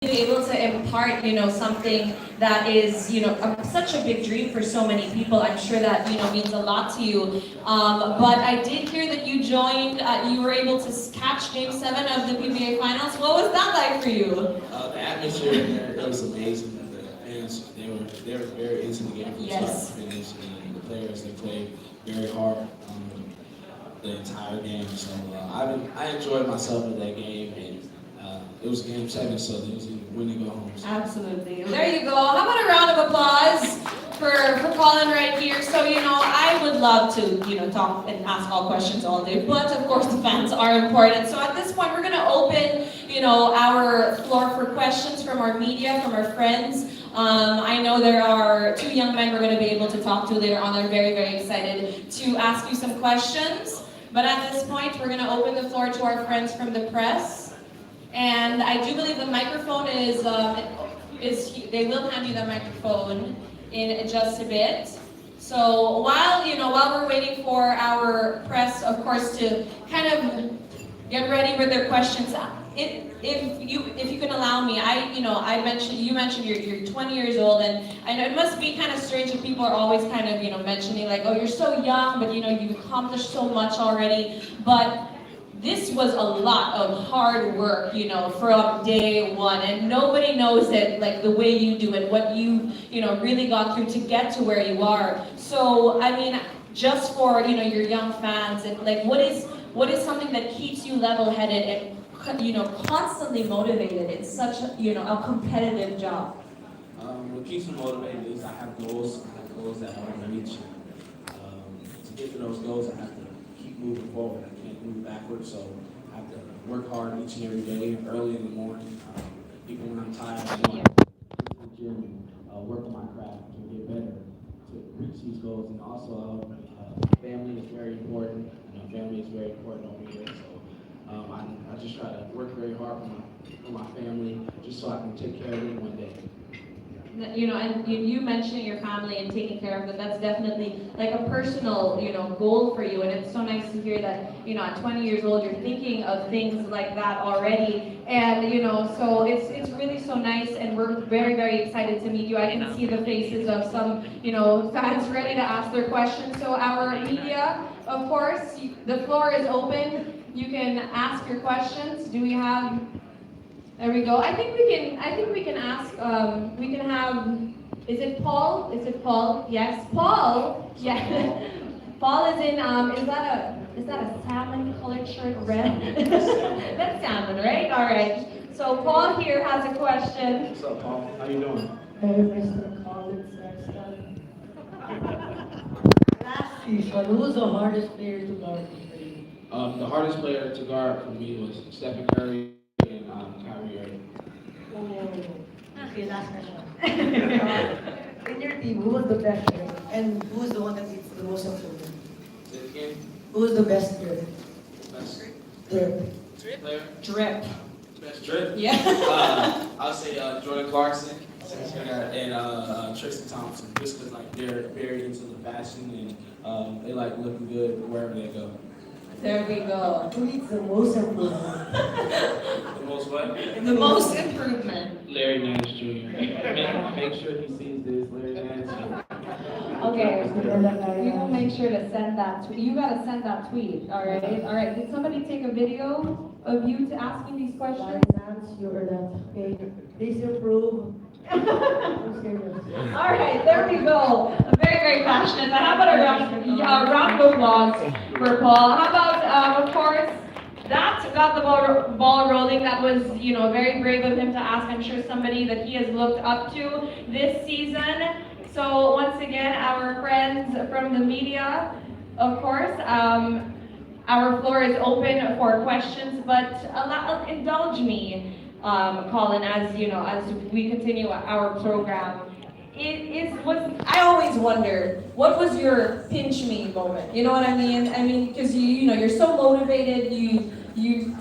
able to impart, something that is, such a big dream for so many people. I'm sure that, means a lot to you. But I did hear that you joined, you were able to catch Game 7 of the PBA Finals. What was that like for you? The atmosphere in there, it was amazing. The fans, they were very into the game from start to finish, and the players, they played very hard the entire game. So I enjoyed myself in that game, and it was Game 7, so it was a win to go home. So. Absolutely. There you go. How about a round of applause for Collin right here? So, I would love to, talk and ask all questions all day, but of course the fans are important. So at this point, we're going to open, our floor for questions from our media, from our friends. I know there are two young men we're going to be able to talk to later on. They're very, very excited to ask you some questions. But at this point, we're going to open the floor to our friends from the press. And I do believe the microphone is they will hand you the microphone in just a bit. So while we're waiting for our press, of course, to kind of get ready with their questions, if you can allow me, you mentioned you're 20 years old, and I know it must be kind of strange if people are always kind of mentioning like, oh, you're so young, but you've accomplished so much already, but this was a lot of hard work, from day one, and nobody knows it like the way you do it, what you, really got through to get to where you are. So, I mean, just for, your young fans, and like, what is something that keeps you level-headed and, constantly motivated in such, a competitive job? What keeps me motivated is I have goals. I have goals that I want to reach. To get to those goals, I have to keep moving forward. I can't move backwards, so I have to work hard each and every day, early in the morning. Even when I'm tired, I go to the gym and work on my craft and get better to reach these goals. And also, family is very important. Family is very important over here. So I just try to work very hard for my family, just so I can take care of them one day. And you mentioning your family and taking care of them, that's definitely like a personal, goal for you. And it's so nice to hear that, at 20 years old, you're thinking of things like that already. And, so it's really so nice, and we're very, very excited to meet you. I can see the faces of some, fans ready to ask their questions. So our media, of course, the floor is open. You can ask your questions. Do we have... There we go. I think we can ask. We can have. Is it Paul? Is it Paul? Yes, Paul. Yeah. Paul is in. Is that a salmon colored shirt? Red. That's salmon, right? All right. So Paul here has a question. What's up, Paul? How you doing? Hey, Mr. Collin, Sexton. Last season, who was the hardest player to guard for you? The hardest player to guard for me was Stephen Curry. Cavaliers. Okay, last question. In your team, who was the best player? And who was the one that needs the most improvement? Say it again. Who was the best player? Best Drip. player? Drip. Best drip? Yeah. I'll say Jordan Clarkson and Tristan Thompson, just because like they're very into the fashion and they like looking good wherever they go. There we go. Who needs the most improvement? The most what? The most improvement. Larry Nance Jr. Make sure he sees this, Larry Nance Jr. Okay, we will make sure to send that tweet. You gotta send that tweet, all right? All right, did somebody take a video of you asking these questions? Nance, you're that. Okay, please improve. I'm serious. All right, there we go. Very, very passionate. Now, how about a round of applause for Paul? How about, of course, that got the ball rolling. That was, very brave of him to ask. I'm sure somebody that he has looked up to this season. So once again, our friends from the media, of course, our floor is open for questions, but indulge me, Collin, as we continue our program. I always wonder, what was your pinch me moment? You know what I mean? I mean, because you're so motivated,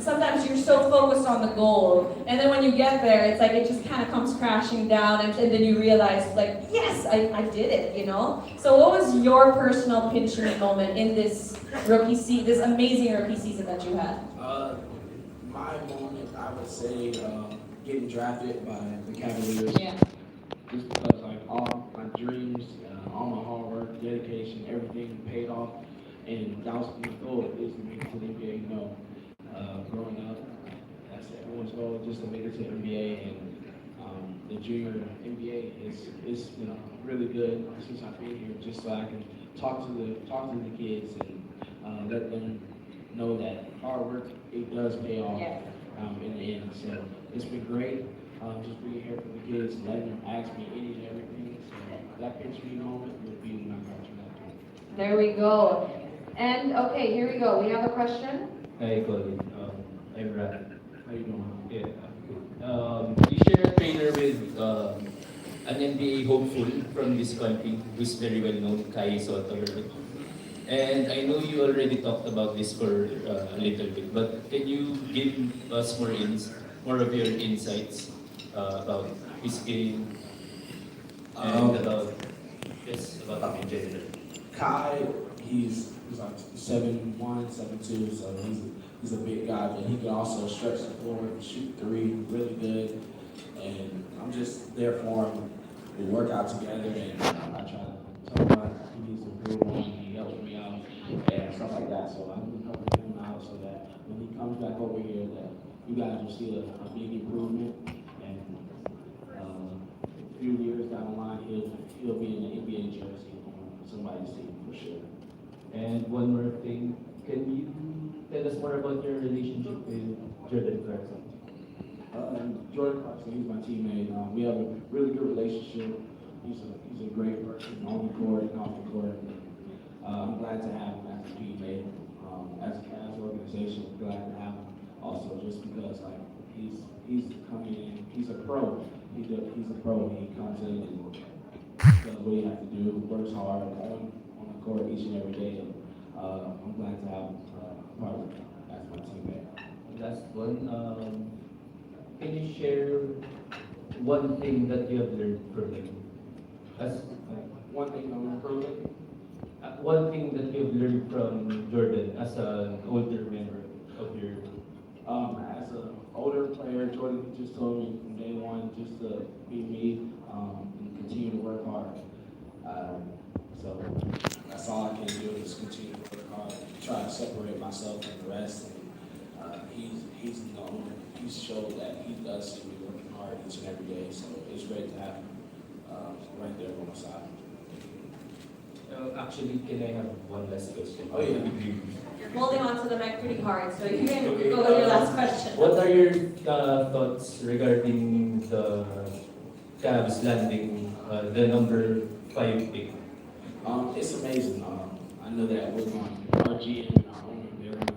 sometimes you're so focused on the goal, and then when you get there, it's like it just kind of comes crashing down, and then you realize, like, yes, I did it, So what was your personal pinch me moment in this this amazing rookie season that you had? My moment, I would say, getting drafted by the Cavaliers. Yeah. Just because like all my dreams, all my hard work, dedication, everything paid off, and that was my goal is to make it to the NBA. You know, growing up, that's everyone's goal, just to make it to the NBA, and the junior NBA is really good since I've been here, just so I can talk to the kids and let them know that hard work it does pay off Yeah. in the end. So it's been great. Just being here for the kids, letting them ask me any and everything. So that pinch me moment would be when I'm watching that. There we go. And okay, here we go. We have a question. Hi, Collin. I'm Ryan. How you doing? Yeah. You share a trainer with an NBA hopeful from this country who's very well known, Kai Soto. And I know you already talked about this for a little bit, but can you give us more of your insights about his game and about him in general? Kai, he's like 7'1", 7'2", so he's a big guy, but he can also stretch the floor, shoot three, really good. And I'm just there for him. We work out together, and I try to tell him what he needs to improve on. He helps me out and stuff like that. So I'm helping him out so that when he comes back over here, that you guys will see a big improvement. And a few years down the line, he'll be in the NBA jersey. Somebody see him for sure. And one more thing, can you tell us more about your relationship with Jordan Clarkson? Jordan Clarkson, he's my teammate. We have a really good relationship. He's a great person on the court and off the court. I'm glad to have him as a teammate. As an organization, I'm glad to have him. Also, just because like he's coming in, he's a pro. He's a pro. He comes in and does what he has to do. Works hard on the court each and every day. And, I'm glad to have him part of as my teammate. Last one, can you share one thing that you have learned from him? One thing I'm improving. One thing that you've learned from Jordan as an older member of your As an older player, Jordan just told me from day one just to be me and continue to work hard. So that's all I can do is continue to work hard, try to separate myself from the rest. And he's known, he's showed that he does see me working hard each and every day. So it's great to have him right there on my side. actually, can I have one last question? Oh, yeah. You're holding on to the mic pretty hard, so you can go with your last question. What are your thoughts regarding the Cavs landing the number 5 pick? It's amazing. I know that we're going our GM and our owner, they're going to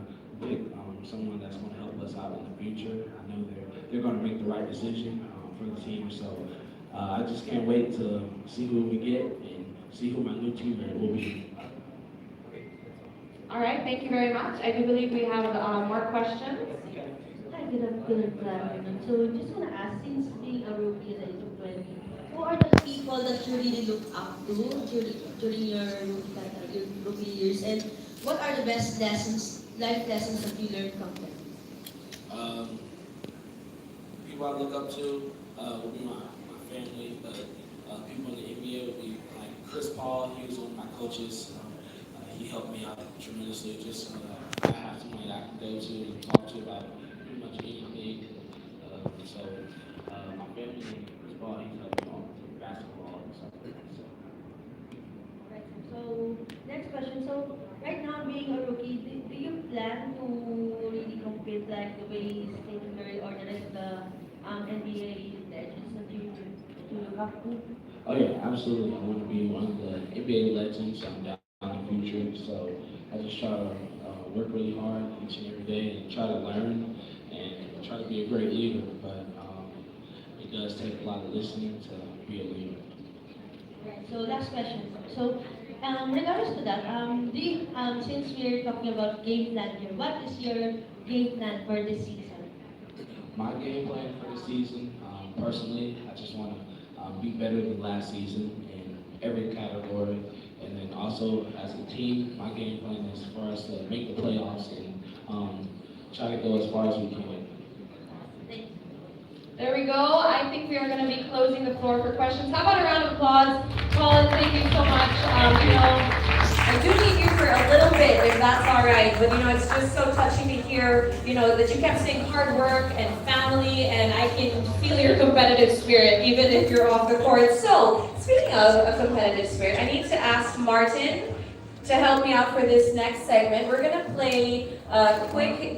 pick someone that's going to help us out in the future. I know they're going to make the right decision for the team. So I just can't wait to see who we get and see who my new teammate will be. All right, thank you very much. I do believe we have more questions. Hi, good afternoon. So just want to ask, since being a rookie at the age of 20, who are the people that you really look up to during your rookie years, and what are the best life lessons that you learned from them? People I look up to would be my family, but people in the NBA would be like Chris Paul. He was one of my coaches. He helped me out tremendously. Just I have someone that I can go to and talk to about pretty much anything. So my family and Chris Paul, he's helped me on basketball and stuff like that. So. Right. So next question. So right now, being a rookie, do you plan to really compete like the way Stephen Curry or the rest of the NBA legends that you look up to? Oh yeah, absolutely. I want to be one of the NBA legends down in the future. So I just try to work really hard each and every day and try to learn and try to be a great leader. But it does take a lot of listening to be a leader. Right. So last question. So regardless to that, do you, since we're talking about game plan here, what is your game plan for this season? My game plan for the season, personally, I just want to be better than last season in every category. And then also, as a team, my game plan is for us to make the playoffs and try to go as far as we can. Thank you. There we go. I think we are going to be closing the floor for questions. How about a round of applause? Collin, thank you so much. I do need you for a little bit, if that's all right. But it's just so touching to hear, that you kept saying hard work and family, and I can feel your competitive spirit, even if you're off the court. So, speaking of a competitive spirit, I need to ask Martin to help me out for this next segment. We're gonna play a quick